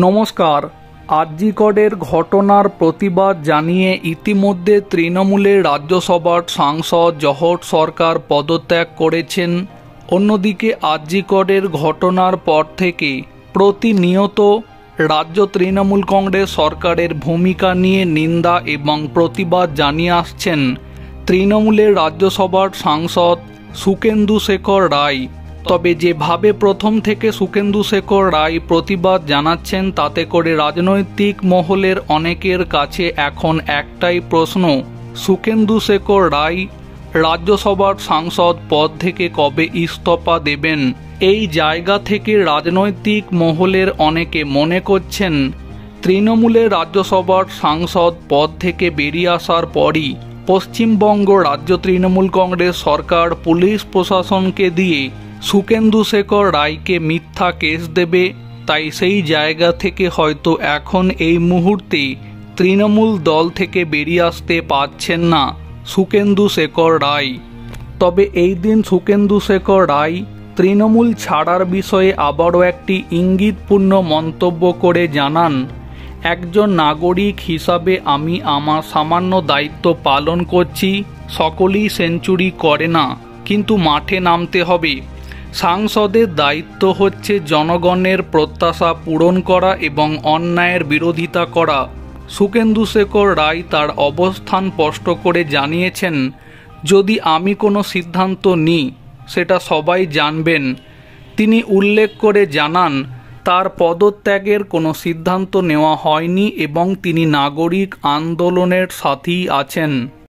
নমস্কার। আরজিকরের ঘটনার প্রতিবাদ জানিয়ে ইতিমধ্যে তৃণমূলের রাজ্যসভার সাংসদ জহর সরকার পদত্যাগ করেছেন। অন্যদিকে আরজিকরের ঘটনার পর থেকে প্রতিনিয়ত রাজ্য তৃণমূল কংগ্রেস সরকারের ভূমিকা নিয়ে নিন্দা এবং প্রতিবাদ জানিয়ে আসছেন তৃণমূলের রাজ্যসভার সাংসদ সুখেন্দু শেখর রায়। তবে যেভাবে প্রথম থেকে সুখেন্দু শেখর রায় প্রতিবাদ জানাচ্ছেন, তাতে করে রাজনৈতিক মহলের অনেকের কাছে এখন একটাই প্রশ্ন, সুখেন্দু শেখর রায় রাজ্যসভার সাংসদ পদ থেকে কবে ইস্তফা দেবেন। এই জায়গা থেকে রাজনৈতিক মহলের অনেকে মনে করছেন, তৃণমূলের রাজ্যসভার সাংসদ পদ থেকে বেরিয়ে আসার পরই পশ্চিমবঙ্গ রাজ্য তৃণমূল কংগ্রেস সরকার পুলিশ প্রশাসনকে দিয়ে সুখেন্দু শেখর রায়কে মিথ্যা কেস দেবে। তাই সেই জায়গা থেকে হয়তো এখন এই মুহূর্তে তৃণমূল দল থেকে বেরিয়ে আসতে পারছেন না সুখেন্দু শেখর রায়। তবে এই দিন সুখেন্দু শেখর রায় তৃণমূল ছাড়ার বিষয়ে আবারও একটি ইঙ্গিতপূর্ণ মন্তব্য করে জানান, একজন নাগরিক হিসাবে আমি আমার সামান্য দায়িত্ব পালন করছি। সকলেই সেঞ্চুরি করে না, কিন্তু মাঠে নামতে হবে। সাংসদের দায়িত্ব হচ্ছে জনগণের প্রত্যাশা পূরণ করা এবং অন্যায়ের বিরোধিতা করা। সুখেন্দু শেখর রায় তার অবস্থান স্পষ্ট করে জানিয়েছেন, যদি আমি কোনো সিদ্ধান্ত নিই সেটা সবাই জানবেন। তিনি উল্লেখ করে জানান, তার পদত্যাগের কোনো সিদ্ধান্ত নেওয়া হয়নি এবং তিনি নাগরিক আন্দোলনের সাথেই আছেন।